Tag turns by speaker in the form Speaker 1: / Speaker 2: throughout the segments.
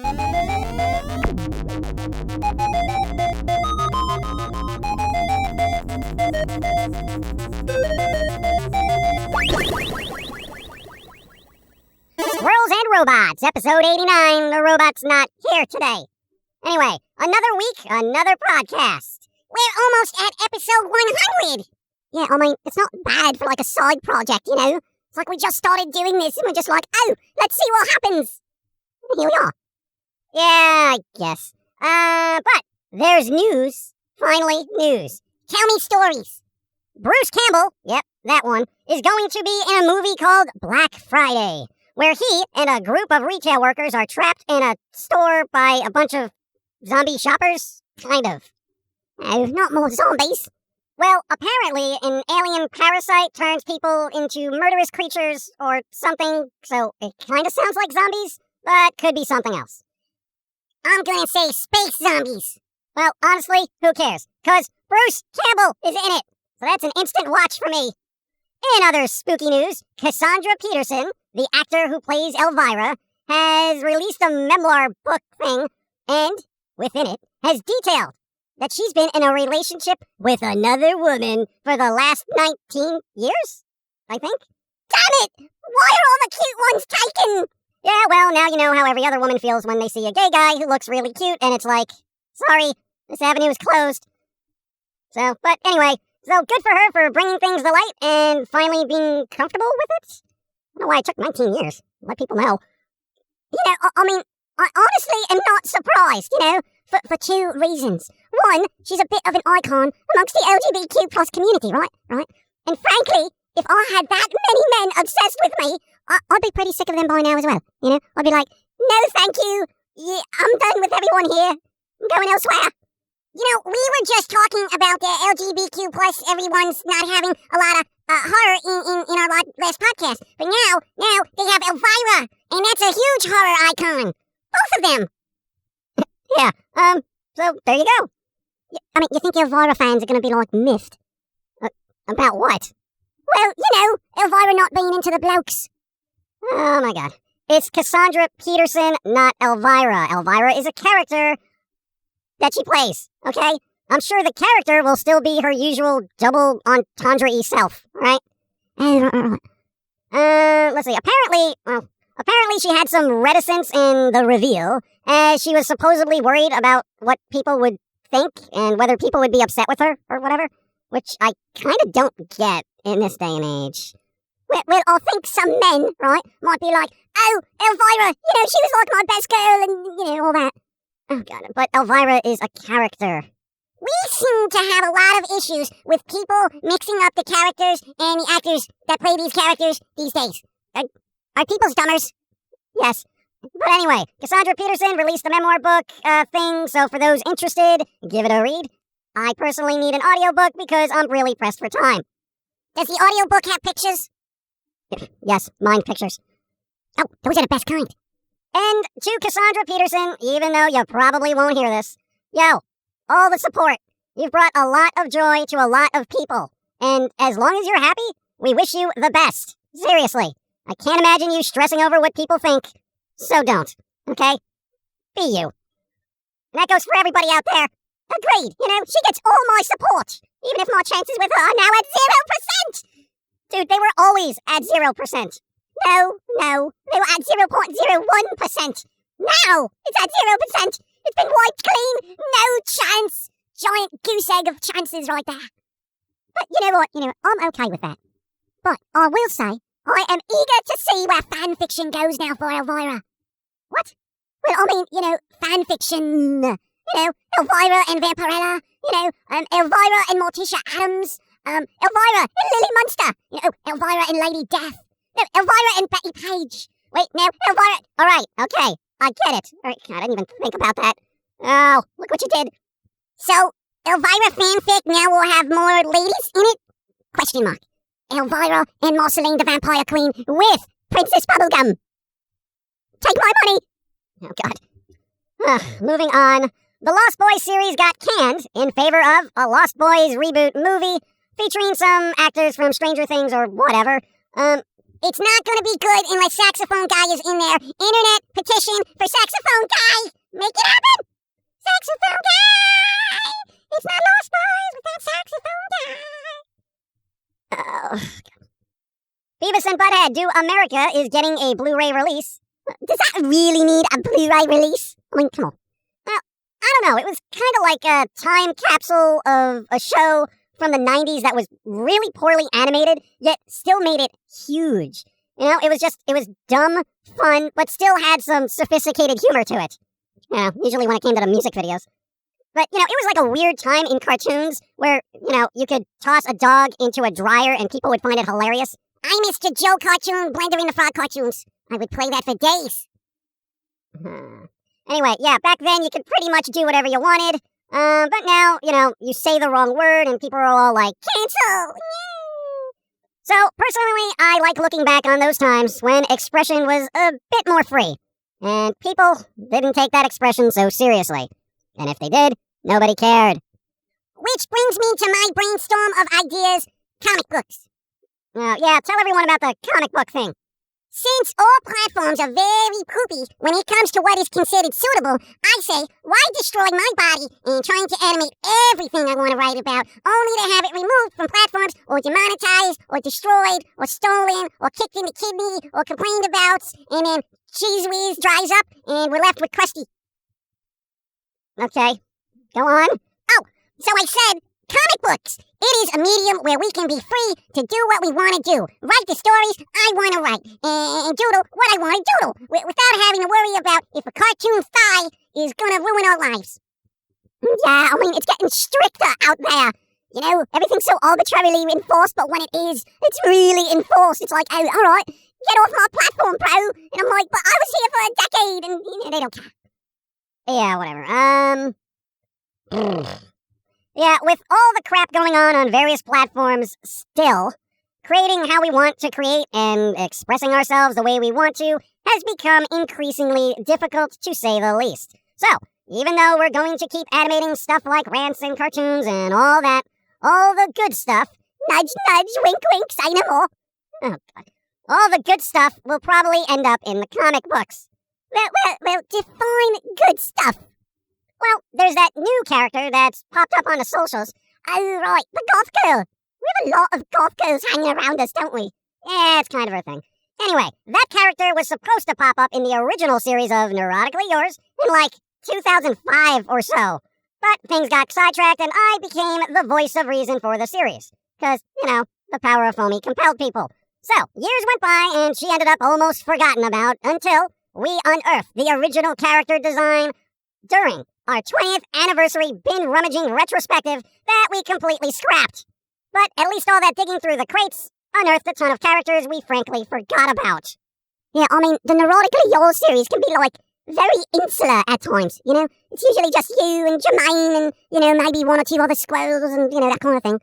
Speaker 1: Squirrels and Robots, episode 89. The robot's not here today. Anyway, another week, another podcast. We're almost at episode 100. Yeah, I mean, it's not bad for like a side project, you know? It's like we just started doing this and we're just like, oh, let's see what happens. And here we are. Yeah, I guess. But there's news. Finally, news. Tell me stories. Bruce Campbell, yep, that one, is going to be in a movie called Black Friday, where he and a group of retail workers are trapped in a store by a bunch of zombie shoppers. Kind of. No, not more zombies. Well, apparently an alien parasite turns people into murderous creatures or something, so it kind of sounds like zombies, but could be something else. I'm gonna say space zombies. Well, honestly, who cares? 'Cause Bruce Campbell is in it, so that's an instant watch for me. In other spooky news, Cassandra Peterson, the actor who plays Elvira, has released a memoir book thing, and within it has detailed that she's been in a relationship with another woman for the last 19 years, I think. Damn it! Why are all the cute ones taken? Yeah, well, now you know how every other woman feels when they see a gay guy who looks really cute, and it's like, sorry, this avenue is closed. So, but anyway, so good for her for bringing things to light and finally being comfortable with it. I don't know why it took 19 years. Let people know. You know, I mean, I honestly am not surprised, you know, for two reasons. One, she's a bit of an icon amongst the LGBTQ plus community, right? And frankly, if I had that many men obsessed with me, I'd be pretty sick of them by now as well, you know? I'd be like, no thank you, yeah, I'm done with everyone here, I'm going elsewhere. You know, we were just talking about the LGBTQ plus everyone's not having a lot of horror in our last podcast, but now they have Elvira, and that's a huge horror icon. Both of them. Yeah, so there you go. I mean, you think Elvira fans are going to be, like, miffed? About what? Well, you know, Elvira not being into the blokes. Oh, my God. It's Cassandra Peterson, not Elvira. Elvira is a character that she plays, okay? I'm sure the character will still be her usual double entendre-y self, right? Let's see. Apparently she had some reticence in the reveal, as she was supposedly worried about what people would think and whether people would be upset with her or whatever, which I kind of don't get in this day and age. Well, I think some men, right, might be like, oh, Elvira, you know, she was like my best girl and, you know, all that. Oh, God, but Elvira is a character. We seem to have a lot of issues with people mixing up the characters and the actors that play these characters these days. Are people's dumbers? Yes. But anyway, Cassandra Peterson released the memoir book thing, so for those interested, give it a read. I personally need an audiobook because I'm really pressed for time. Does the audiobook have pictures? Yes, mind pictures. Oh, those are the best kind. And to Cassandra Peterson, even though you probably won't hear this, yo, all the support. You've brought a lot of joy to a lot of people. And as long as you're happy, we wish you the best. Seriously. I can't imagine you stressing over what people think. So don't. Okay? Be you. And that goes for everybody out there. Agreed. You know, she gets all my support. Even if my chances with her are now at 0%. Dude, they were always at 0%. No. They were at 0.01%. Now it's at 0%. It's been wiped clean. No chance. Giant goose egg of chances right there. But you know what? I'm okay with that. But I will say, I am eager to see where fanfiction goes now for Elvira. What? Well, I mean, fanfiction. Elvira and Vampirella. Elvira and Morticia Adams. Elvira and Lily Munster. Elvira and Lady Death. No, Elvira and Betty Page. Wait, no, Elvira. All right, okay, I get it. All right, I didn't even think about that. Oh, look what you did. So, Elvira fanfic now will have more ladies in it? Question mark. Elvira and Marceline the Vampire Queen with Princess Bubblegum. Take my money. Oh, God. Moving on. The Lost Boys series got canned in favor of a Lost Boys reboot movie featuring some actors from Stranger Things or whatever. It's not gonna be good unless Saxophone Guy is in there. Internet petition for Saxophone Guy. Make it happen! Saxophone Guy! It's not Lost Boys without Saxophone Guy. Oh. Beavis and Butthead Do America is getting a Blu-ray release. Does that really need a Blu-ray release? I mean, come on. Well, I don't know. It was kind of like a time capsule of a show from the 90s that was really poorly animated, yet still made it huge. You know, it was dumb, fun, but still had some sophisticated humor to it. You know, usually when it came to the music videos. But, you know, it was like a weird time in cartoons where, you know, you could toss a dog into a dryer and people would find it hilarious. I missed a Joe cartoon, Blender in the Frog cartoons. I would play that for days. Anyway, yeah, back then you could pretty much do whatever you wanted. But now, you know, you say the wrong word and people are all like, cancel! So, personally, I like looking back on those times when expression was a bit more free. And people didn't take that expression so seriously. And if they did, nobody cared. Which brings me to my brainstorm of ideas, comic books. Yeah, tell everyone about the comic book thing. Since all platforms are very poopy when it comes to what is considered suitable, I say, why destroy my body in trying to animate everything I want to write about, only to have it removed from platforms, or demonetized, or destroyed, or stolen, or kicked in the kidney, or complained about, and then Cheese Whiz dries up, and we're left with crusty. Okay, go on. Oh, so I said, comic books. It is a medium where we can be free to do what we want to do. Write the stories I want to write. And doodle what I want to doodle. Without having to worry about if a cartoon thigh is going to ruin our lives. Yeah, I mean, it's getting stricter out there. You know, everything's so arbitrarily enforced, but when it is, it's really enforced. It's like, oh, all right, get off my platform, bro. And I'm like, but I was here for a decade, and you know, they don't care. Yeah, whatever. Yeah, with all the crap going on various platforms still, creating how we want to create and expressing ourselves the way we want to has become increasingly difficult, to say the least. So, even though we're going to keep animating stuff like rants and cartoons and all that, all the good stuff, nudge, nudge, wink, wink, say no more. Oh, God. All the good stuff will probably end up in the comic books. Well, define good stuff. Well, there's that new character that's popped up on the socials. Oh, right, the goth girl. We have a lot of goth girls hanging around us, don't we? Yeah, it's kind of her thing. Anyway, that character was supposed to pop up in the original series of Neurotically Yours in, like, 2005 or so. But things got sidetracked and I became the voice of reason for the series. Because, you know, the power of Foamy compelled people. So, years went by and she ended up almost forgotten about until we unearthed the original character design during our 20th anniversary bin rummaging retrospective that we completely scrapped. But at least all that digging through the crates unearthed a ton of characters we frankly forgot about. Yeah, I mean, the Neurotically Yours series can be, like, very insular at times, you know? It's usually just you and J.i.M and, you know, maybe one or two other squirrels and, you know, that kind of thing.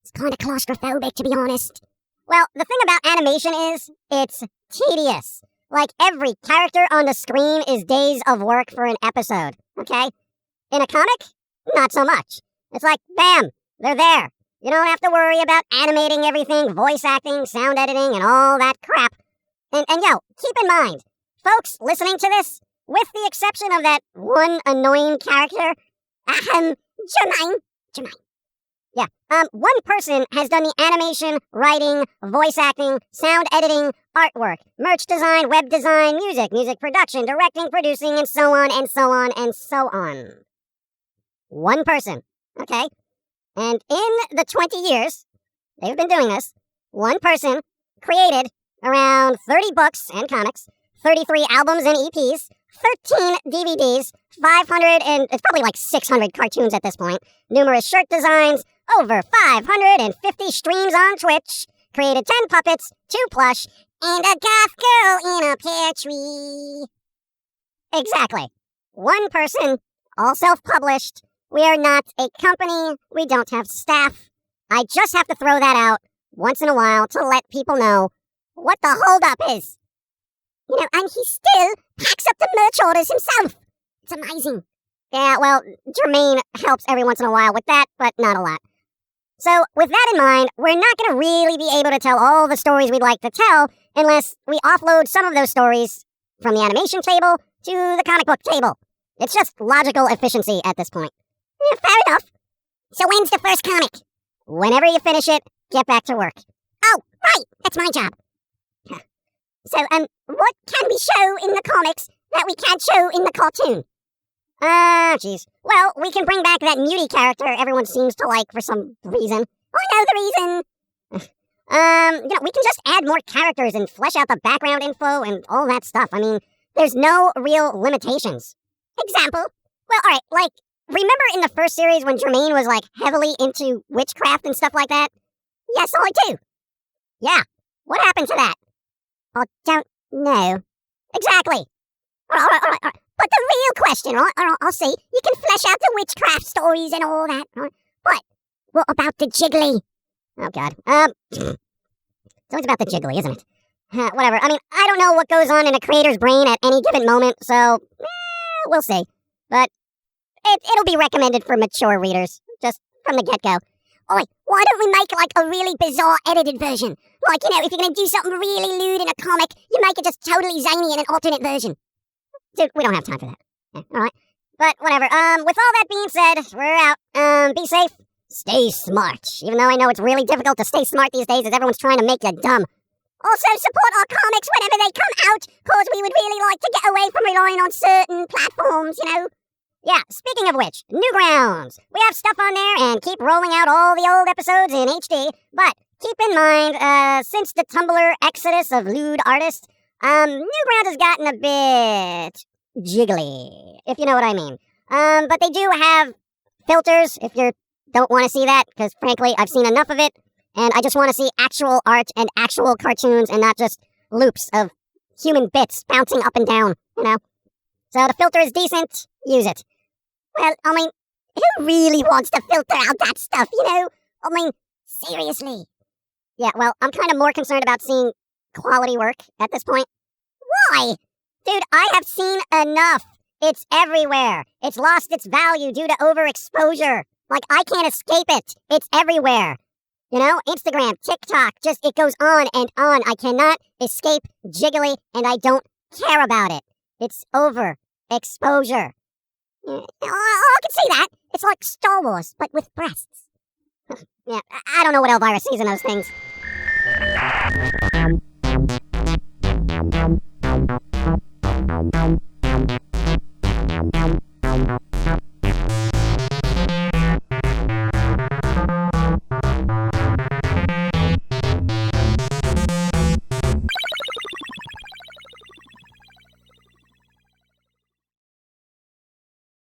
Speaker 1: It's kind of claustrophobic, to be honest. Well, the thing about animation is, it's tedious. Like, every character on the screen is days of work for an episode, okay? In a comic, not so much. It's like, bam, they're there. You don't have to worry about animating everything, voice acting, sound editing, and all that crap. And yo, keep in mind, folks listening to this, with the exception of that one annoying character, J.i.M. Yeah, one person has done the animation, writing, voice acting, sound editing, artwork, merch design, web design, music production, directing, producing, and so on, and so on, and so on. One person, okay? And in the 20 years they've been doing this, one person created around 30 books and comics, 33 albums and EPs, 13 DVDs, 500 and it's probably like 600 cartoons at this point, numerous shirt designs, over 550 streams on Twitch, created 10 puppets, 2 plush, and a goth girl in a pear tree. Exactly. One person, all self-published. We are not a company. We don't have staff. I just have to throw that out once in a while to let people know what the holdup is. You know, and he still packs up the merch orders himself. It's amazing. Yeah, well, Jermaine helps every once in a while with that, but not a lot. So, with that in mind, we're not going to really be able to tell all the stories we'd like to tell unless we offload some of those stories from the animation table to the comic book table. It's just logical efficiency at this point. Yeah, fair enough. So when's the first comic? Whenever you finish it, get back to work. Oh, right, that's my job. So, what can we show in the comics that we can't show in the cartoon? Jeez. Well, we can bring back that Mutie character everyone seems to like for some reason. I know the reason. We can just add more characters and flesh out the background info and all that stuff. I mean, there's no real limitations. Example? Well, alright, like, remember in the first series when Jermaine was, like, heavily into witchcraft and stuff like that? Yes, I do. Yeah. What happened to that? I don't know. Exactly. All right. But the real question, all right, I'll see. You can flesh out the witchcraft stories and all that. Right? But what about the Jiggly? Oh, God. It's always about the Jiggly, isn't it? Whatever. I mean, I don't know what goes on in a creator's brain at any given moment, so we'll see. But it'll be recommended for mature readers, just from the get-go. Oi, why don't we make, like, a really bizarre edited version? Like, if you're gonna do something really lewd in a comic, you make it just totally zany in an alternate version. Dude, we don't have time for that. Yeah, alright. But, whatever. With all that being said, we're out. Be safe. Stay smart. Even though I know it's really difficult to stay smart these days as everyone's trying to make you dumb. Also, support our comics whenever they come out, cause we would really like to get away from relying on certain platforms, Yeah, speaking of which, Newgrounds. We have stuff on there and keep rolling out all the old episodes in HD, but keep in mind, since the Tumblr exodus of lewd artists, Newgrounds has gotten a bit jiggly, if you know what I mean. But they do have filters if you don't want to see that, because frankly, I've seen enough of it, and I just want to see actual art and actual cartoons and not just loops of human bits bouncing up and down, So the filter is decent, use it. Well, I mean, who really wants to filter out that stuff, I mean, seriously. Yeah, well, I'm kind of more concerned about seeing quality work at this point. Why? Dude, I have seen enough. It's everywhere. It's lost its value due to overexposure. Like, I can't escape it. It's everywhere. Instagram, TikTok, it goes on and on. I cannot escape jiggly, and I don't care about it. It's overexposure. I can see that. It's like Star Wars, but with breasts. Yeah, I don't know what Elvira sees in those things.